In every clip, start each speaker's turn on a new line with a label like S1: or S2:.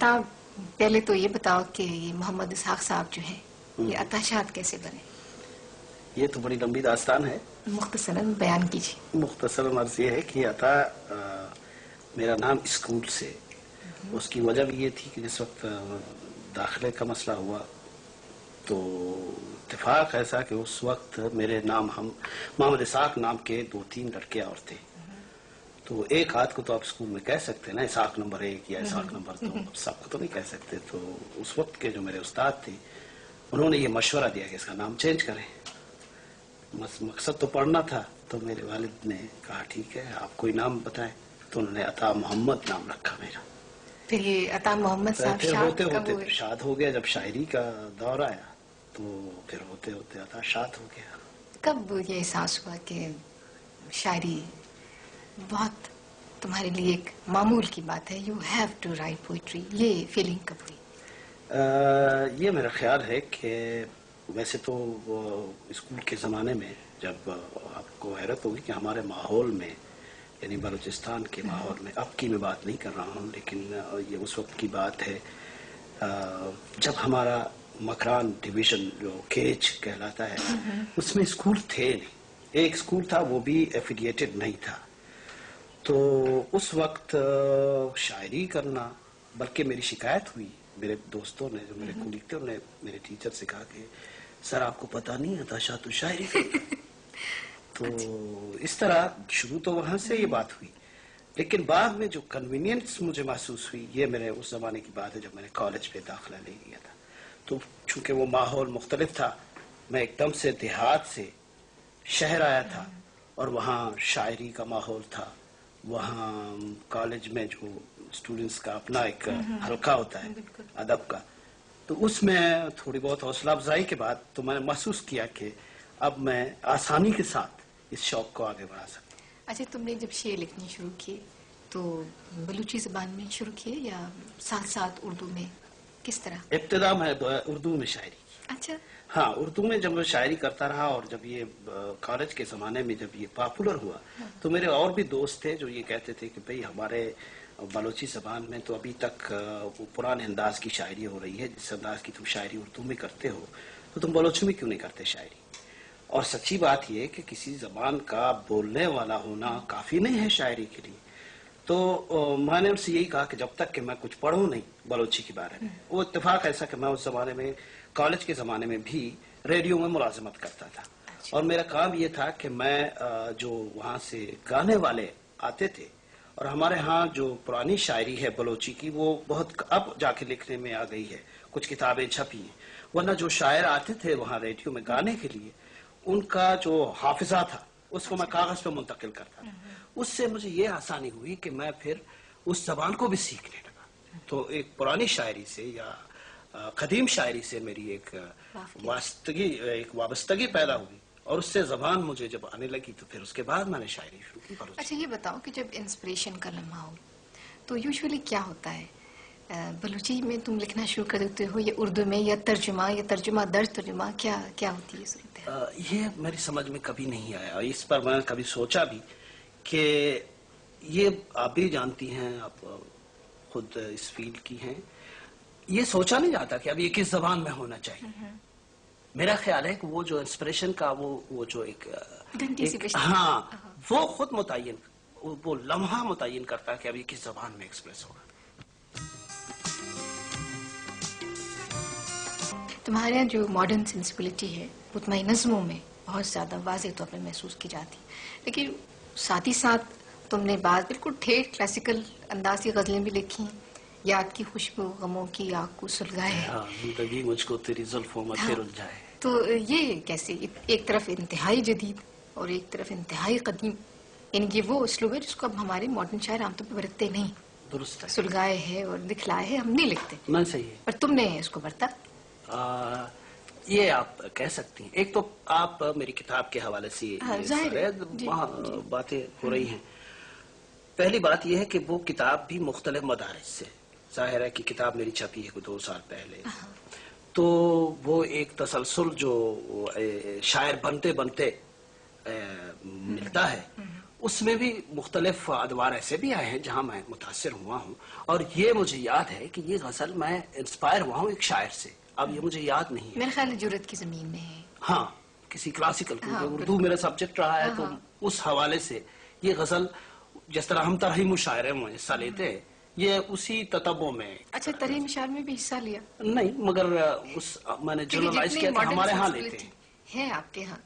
S1: अता, पहले तो ये बताओ कि ये मोहम्मद इसहाक साहब जो हैं, ये अता शाद कैसे बने?
S2: ये तो बड़ी लंबी दास्तान है,
S1: मुख्तसरन बयान कीजिए।
S2: मुख्तसरन अर्ज ये है कि अता मेरा नाम स्कूल से, उसकी वजह भी ये थी कि जिस वक्त दाखिले का मसला हुआ तो इत्तेफाक ऐसा कि उस वक्त मेरे नाम हम मोहम्मद इसहाक नाम के 2-3 लड़के और थे, तो एक आध को तो आप स्कूल में कह सकते हैं ना, इसहाक नंबर 1 या इसहाक नंबर 2, सबको तो नहीं कह सकते। तो उस वक्त के जो मेरे उस्ताद थे उन्होंने ये मशवरा दिया कि इसका नाम चेंज करें। मकसद तो पढ़ना था, तो मेरे वालिद ने कहा ठीक है आप कोई नाम बताएं, तो उन्होंने अता मोहम्मद नाम रखा मेरा।
S1: फिर ये अता मोहम्मद साहब
S2: फिर
S1: शाद
S2: होते
S1: कब
S2: होते
S1: हुए?
S2: शाद हो गया, जब शायरी का दौर आया तो फिर होते होते अता शाद हो गया।
S1: कब ये एहसास हुआ कि शायरी बहुत तुम्हारे लिए एक मामूल की बात है, you have to write poetry, ये फीलिंग कब हुई?
S2: ये मेरा ख्याल है कि वैसे तो स्कूल के ज़माने में जब आपको हैरत होगी कि हमारे माहौल में, यानी बलूचिस्तान के माहौल में, अब की मैं बात नहीं कर रहा हूँ लेकिन ये उस वक्त की बात है जब हमारा मकरान डिवीज़न जो केज कहलाता है उसमें स्कूल थे नहीं। एक स्कूल था, वो भी एफिलिएटेड नहीं था। तो उस वक्त शायरी करना, बल्कि मेरी शिकायत हुई, मेरे दोस्तों ने, जो मेरे कुलीग थे, उन्होंने मेरे टीचर से कहा कि सर आपको पता नहीं अता शाह तो शायरी तो इस तरह शुरू तो वहां से ये बात हुई, लेकिन बाद में जो कन्वीनियंस मुझे महसूस हुई, ये मेरे उस जमाने की बात है जब मैंने कॉलेज पे दाखिला ले लिया था। तो चूंकि वो माहौल मुख्तलिफ था, मैं एकदम से देहात से शहर आया था और वहाँ शायरी का माहौल था। वहाँ कॉलेज में जो स्टूडेंट्स का अपना एक हल्का होता है अदब का, तो उसमें थोड़ी बहुत हौसला अफजाई के बाद तो मैंने महसूस किया कि अब मैं आसानी के साथ इस शौक को आगे बढ़ा सकता हूँ।
S1: अच्छा, तुमने जब शेर लिखने शुरू किए तो बलूची ज़बान में शुरू किए या साथ साथ उर्दू में, किस तरह?
S2: इब्तिदा में उर्दू में शायरी की।
S1: अच्छा।
S2: हाँ, उर्दू में जब मैं शायरी करता रहा और जब ये कॉलेज के ज़माने में जब ये पॉपुलर हुआ तो मेरे और भी दोस्त थे जो ये कहते थे कि भाई हमारे बलोची ज़बान में तो अभी तक वो पुराने अंदाज की शायरी हो रही है, जिस अंदाज की तुम शायरी उर्दू में करते हो तो तुम बलोची में क्यों नहीं करते शायरी। और सच्ची बात यह कि किसी ज़बान का बोलने वाला होना काफ़ी नहीं है शायरी के लिए। तो मैंने उनसे यही कहा कि जब तक कि मैं कुछ पढ़ूँ नहीं बलोची के बारे में। वो इत्तेफाक ऐसा कि मैं उस ज़माने में, कॉलेज के ज़माने में भी रेडियो में मुलाजमत करता था। और मेरा काम ये था कि मैं जो वहाँ से गाने वाले आते थे, और हमारे यहाँ जो पुरानी शायरी है बलोची की वो बहुत अब जाके लिखने में आ गई है, कुछ किताबें छपी हैं, वरना जो शायर आते थे वहाँ रेडियो में गाने के लिए, उनका जो हाफिजा था उसको मैं कागज पे मुंतकिल करता था। उससे मुझे ये आसानी हुई कि मैं फिर उस जबान को भी सीखने लगा। तो एक पुरानी शायरी से या कदीम शायरी से मेरी एक वाबस्तगी पैदा हुई, और उससे जबान मुझे जब आने लगी तो फिर उसके बाद मैंने शायरी शुरू की।
S1: अच्छा, ये बताओ कि जब इंस्पिरेशन का लम्हा हो तो यूजुअली क्या होता है? बलूची में तुम लिखना शुरू कर देते हो या उर्दू में, या तर्जुमा दर्ज तर्जुमा, क्या होती है सूरत?
S2: ये मेरी समझ में कभी नहीं आया, इस पर मैंने कभी सोचा भी कि ये आप भी जानती हैं, आप खुद इस फील्ड की हैं, ये सोचा नहीं जाता कि अब ये किस जबान में होना चाहिए। मेरा ख्याल है कि वो जो इंस्पिरेशन का वो जो एक हाँ, वो खुद मुतय्यन, वो लम्हा मुतय्यन करता है कि अब ये किस जबान में एक्सप्रेस होगा।
S1: तुम्हारे यहाँ जो मॉडर्न सेंसिबिलिटी है वो तुम्हारी नज़्मों में बहुत ज़्यादा वाज़ेह तौर पर महसूस की जाती है, लेकिन साथ ही साथ तुमने बात बिल्कुल ठेठ क्लासिकल अंदाज की गज़लें भी लिखी हैं। याद की खुशबू गमों की आग को सुलगाए है,
S2: हाँ, जिंदगी मुझको तेरी जुल्फों में फिर उलझाए। तो
S1: ये कैसे, एक तरफ इंतहाई जदीद और एक तरफ इंतहाई कदीम, यानी कि वो उसलूब है जिसको अब हमारे मॉडर्न शायर आमतौर पर बरतते नहीं।
S2: दुरुस्त है,
S1: सुलगाए है और दिखलाए है हम नहीं लिखते।
S2: मैं सही है,
S1: पर तुमने इसको बरता।
S2: ये आप कह सकती हैं। एक तो आप मेरी किताब के हवाले से वहाँ बातें हो रही हैं। पहली बात यह है कि वो किताब भी मुख्तलिफ मदारिस से, जाहिर है कि किताब मेरी छपी है 2 साल पहले, तो वो एक तसलसल जो शायर बनते बनते मिलता है, اس میں بھی مختلف ادوار ایسے بھی آئے ہیں جہاں میں متاثر ہوا ہوں، اور یہ مجھے یاد ہے کہ یہ غزل میں انسپائر ہوا ہوں ایک شاعر سے، اب یہ مجھے یاد نہیں ہے.
S1: میرے خیال ہے جرت کی زمین میں ہے.
S2: ہاں، کسی کلاسیکل، کیونکہ
S1: ہاں،
S2: اردو میرا سبجیکٹ رہا ہے، تو اس حوالے سے یہ غزل جس طرح ہم ترہیم مشاعرے میں حصہ لیتے ہیں، یہ اسی تتبع میں.
S1: اچھا، ترہیم مشاعرے میں بھی حصہ لیا؟
S2: نہیں، مگر اس میں نے جنرلائز کیا کہ ہمارے ہاں لیتے ہیں.
S1: ہے آپ کے ہاں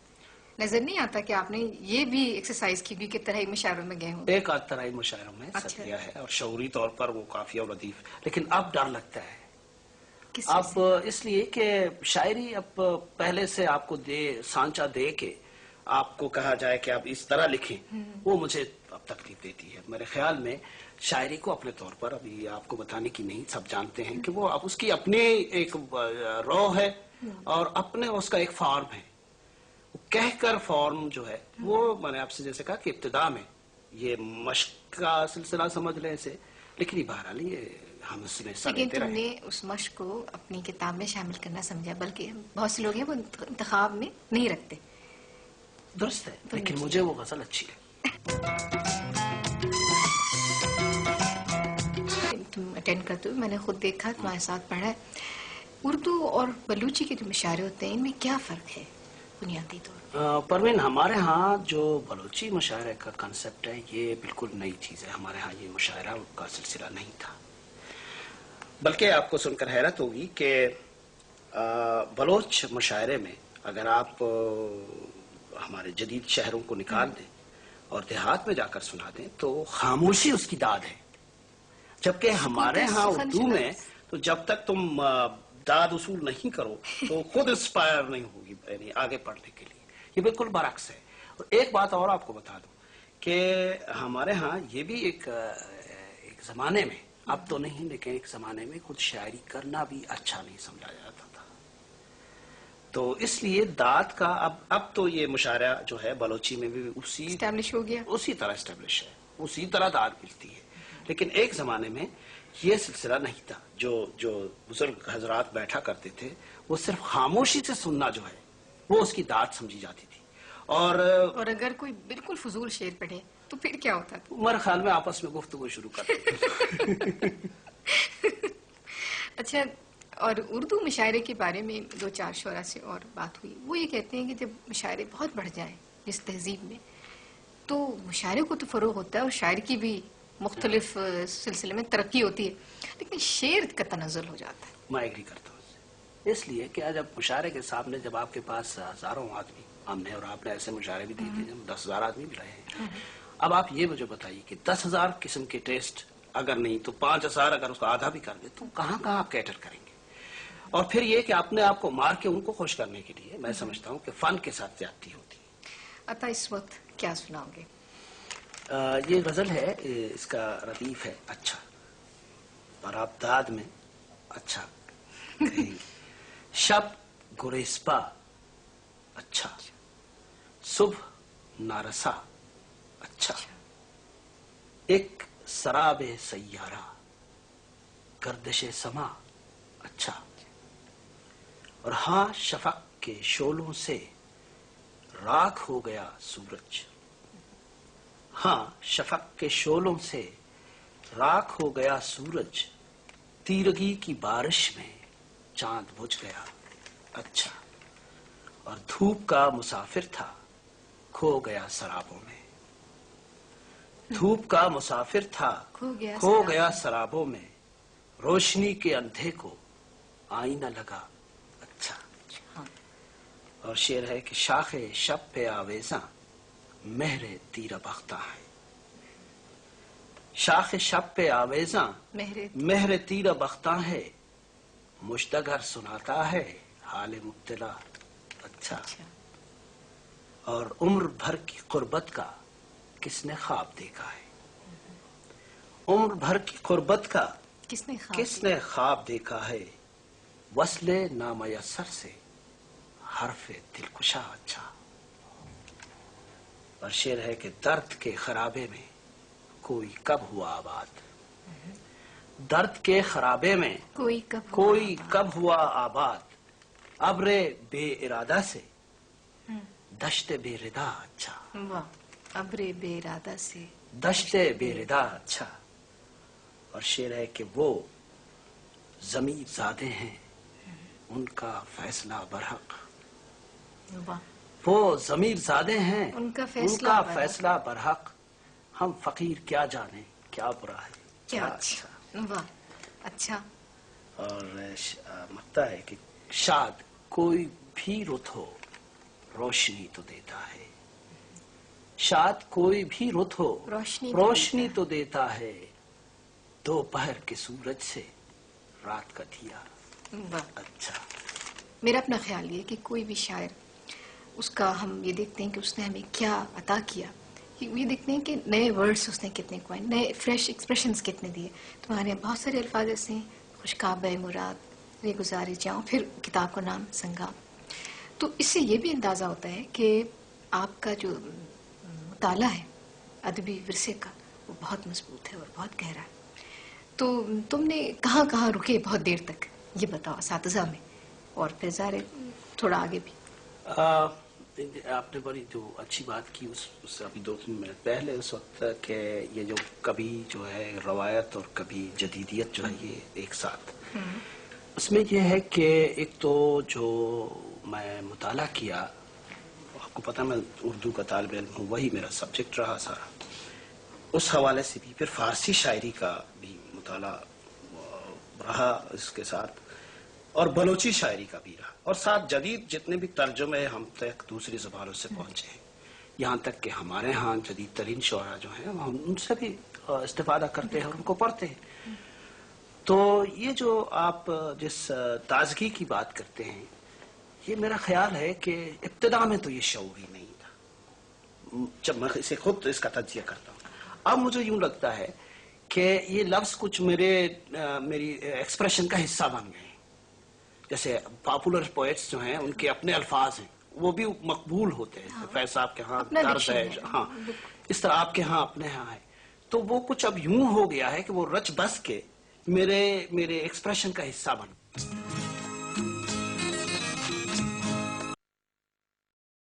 S1: نظر نہیں آتا کہ آپ نے یہ بھی ایکسرسائز کی بھی کہ ترہیم مشاعروں میں گئے ہوں؟
S2: ایک آدھ ترہیم مشاعروں میں حصہ لیا ہے، اور شعوری طور پر وہ کافی اور لطیف، لیکن اب ڈر لگتا ہے. اب اس لیے کہ شاعری اب پہلے سے آپ کو سانچہ دے کے آپ کو کہا جائے کہ آپ اس طرح لکھیں، وہ مجھے اب تکلیف دیتی ہے. میرے خیال میں شاعری کو اپنے طور پر ابھی آپ کو بتانے کی نہیں، سب جانتے ہیں کہ وہ اب اس کی اپنی ایک رو ہے اور اپنے اس کا ایک فارم ہے. کہہ کر فارم جو ہے وہ میں نے آپ سے جیسے کہا کہ ابتدا میں یہ مشق کا سلسلہ سمجھ لیں اسے، لیکن یہ بہرحال یہ ہم اس میں حصہ لیتے رہے.
S1: لیکن تم نے اس مشق کو اپنی کتاب میں شامل کرنا سمجھا، بلکہ بہت سے لوگ ہیں وہ انتخاب میں نہیں رکھتے.
S2: درست ہے، لیکن مجھے وہ غزل اچھی ہے.
S1: تم اٹینڈ کرتے ہو، میں نے خود دیکھا، تمہارے ساتھ پڑھا ہے. اردو اور بلوچی کے جو مشاعرے ہوتے ہیں ان میں کیا فرق ہے بنیادی طور پر؟
S2: پروین، ہمارے ہاں جو بلوچی مشاعرے کا کنسپٹ ہے یہ بالکل نئی چیز ہے. ہمارے ہاں یہ مشاعرہ کا سلسلہ نہیں تھا، بلکہ آپ کو سن کر حیرت ہوگی کہ بلوچ مشاعرے میں اگر آپ ہمارے جدید شہروں کو نکال دیں اور دیہات میں جا کر سنا دیں تو خاموشی اس کی داد ہے، جبکہ ہمارے ہاں اردو میں تو جب تک تم داد اصول نہیں کرو تو خود انسپائر نہیں ہوگی یعنی آگے پڑھنے کے لیے. یہ بالکل برعکس ہے. اور ایک بات اور آپ کو بتا دوں کہ ہمارے ہاں یہ بھی ایک زمانے میں، اب تو نہیں لیکن ایک زمانے میں خود شاعری کرنا بھی اچھا نہیں سمجھا جاتا تھا. تو اس لیے داد کا اب تو یہ مشاعرہ جو ہے بلوچی میں بھی
S1: اسٹیبلش ہو گیا،
S2: اسی طرح اسٹیبلش ہے، اسی طرح داد ملتی ہے. لیکن ایک زمانے میں یہ سلسلہ نہیں تھا. جو بزرگ حضرات بیٹھا کرتے تھے وہ صرف خاموشی سے سننا جو ہے وہ اس کی داد سمجھی جاتی تھی. اور
S1: اگر کوئی بالکل فضول شعر پڑھے تو پھر کیا ہوتا تھا؟
S2: میرے خیال میں آپس میں گفتگو شروع کرتے تھے.
S1: اچھا، اور اردو مشاعرے کے بارے میں دو چار شعراء سے اور بات ہوئی، وہ یہ کہتے ہیں کہ جب مشاعرے بہت بڑھ جائیں جس تہذیب میں تو مشاعرے کو تو فروغ ہوتا ہے اور شاعر کی بھی مختلف سلسلے میں ترقی ہوتی ہے، لیکن شعر کا تنزل ہو جاتا ہے.
S2: میں ایگری کرتا ہوں اس لیے کہ جب مشاعرے کے سامنے جب آپ کے پاس ہزاروں آدمی، ہم نے اور آپ نے ایسے مشاعرے بھی دیے تھے 10,000 آدمی بھی رہے ہیں. اب آپ یہ مجھے بتائیے کہ 10,000 قسم کے ٹیسٹ اگر نہیں تو 5,000 اگر اس کو آدھا بھی کر دے تو کہاں آپ کیٹر کریں گے؟ اور پھر یہ کہ اپنے آپ کو مار کے ان کو خوش کرنے کے لیے میں سمجھتا ہوں کہ فن کے ساتھ زیادتی ہوتی ہے.
S1: عطا اس وقت کیا سناؤ گے؟
S2: یہ غزل ہے، اس کا ردیف ہے اچھا، اور آپ داد میں اچھا کہیں گے. شب گریسپا اچھا، صبح نارسا اچھا، ایک سراب سیارہ گردش سما اچھا، اور ہاں شفق کے شعلوں سے راکھ ہو گیا سورج. ہاں شفق کے شعلوں سے راکھ ہو گیا سورج، تیرگی کی بارش میں چاند بجھ گیا اچھا، اور دھوپ کا مسافر تھا کھو گیا سرابوں میں. دھوپ کا مسافر تھا کھو گیا سرابوں میں، روشنی کے اندھے کو آئینہ لگا اچھا. اور شعر ہے کہ شاخ شب پہ آویزاں مہر تیرہ بختہ ہے. شاخ شب پہ آویزاں مہر تیرہ بختہ ہے، مشتگر سناتا ہے حال مبتلا اچھا. اور عمر بھر کی قربت کا کس نے خواب دیکھا ہے؟ عمر بھر کی قربت کا کس نے خواب دیکھا ہے، وصل نامیسر سے حرف دلکشا اچھا. اور شعر ہے کہ درد کے خرابے میں کوئی کب ہوا آباد. درد کے خرابے میں کوئی کب ہوا آباد، ابر بے ارادہ سے دشت بے ردا اچھا.
S1: अब्रे बेइरादा से
S2: दश्ते बेरिदा। अच्छा, और शेर है कि वो ज़मीर ज़ादे हैं, उनका फैसला बरहक।
S1: वाह,
S2: वो ज़मीर ज़ादे हैं,
S1: उनका फैसला
S2: फैसला बरहक। हम फकीर क्या जाने क्या बुरा है।
S1: क्या अच्छा, वाह अच्छा।
S2: और मकता है कि शाद कोई भी रुत हो रोशनी तो देता है, शाद कोई भी रुत हो रोशनी तो देता है, दोपहर के सूरज से रात का दिया।
S1: वाह,
S2: अच्छा,
S1: मेरा अपना ख्याल ये कि कोई भी शायर, उसका हम ये देखते हैं कि उसने हमें क्या अता किया, ये देखते हैं कि नए वर्ड्स उसने कितने क्वाइन, नए फ्रेश एक्सप्रेशंस कितने दिए। तुम्हारे यहाँ बहुत सारे अल्फाज ऐसे हैं, खुशकाब मुराद, रे गुजारे जाऊँ, फिर किताब का नाम संगाम। तो इससे ये भी अंदाज़ा होता है कि आपका जो मुताला है अदबी विरसे का, वो बहुत मजबूत है और बहुत गहरा है। तो तुमने कहाँ कहाँ रुके बहुत देर तक, ये बताओ, असातिज़ा में और फिर ज़ाहिर थोड़ा आगे भी।
S2: आपने बड़ी जो अच्छी बात की उससे अभी 2-3 मिनट पहले, उस वक्त के ये जो कभी जो है रवायत और कभी जदीदियत जो है ये एक साथ, उसमें ये है कि एक तो जो मैं मुताला किया, आपको पता मैं उर्दू का तालिब इल्म हूँ, वही मेरा सब्जेक्ट रहा सारा, उस हवाले से भी फिर फारसी शायरी का भी मुताला रहा इसके साथ, और बलोची शायरी का भी रहा, और साथ जदीद जितने भी तर्जुमे हम तक दूसरी ज़बानों से पहुंचे हैं, यहाँ तक कि हमारे यहाँ जदीद तरीन शोरा जो हैं हम उनसे भी इस्तेफादा करते हैं और उनको पढ़ते हैं। तो ये जो आप जिस ताजगी की बात करते हैं, ये मेरा ख्याल है कि इब्तिदा में तो ये शऊर ही नहीं था, जब मैं इसे खुद इसका तज्जिया करता हूँ। अब मुझे यूं लगता है कि ये लफ्ज़ कुछ मेरी एक्सप्रेशन का हिस्सा बन गए। जैसे पॉपुलर पोएट्स जो हैं उनके अपने अल्फाज हैं, वो भी मकबूल होते हैं। फैज साहब के यहाँ तर्ज है, हाँ, इस तरह आपके यहाँ अपने यहाँ है। तो वो कुछ अब यूं हो गया है कि वो रच बस के मेरे एक्सप्रेशन का हिस्सा बन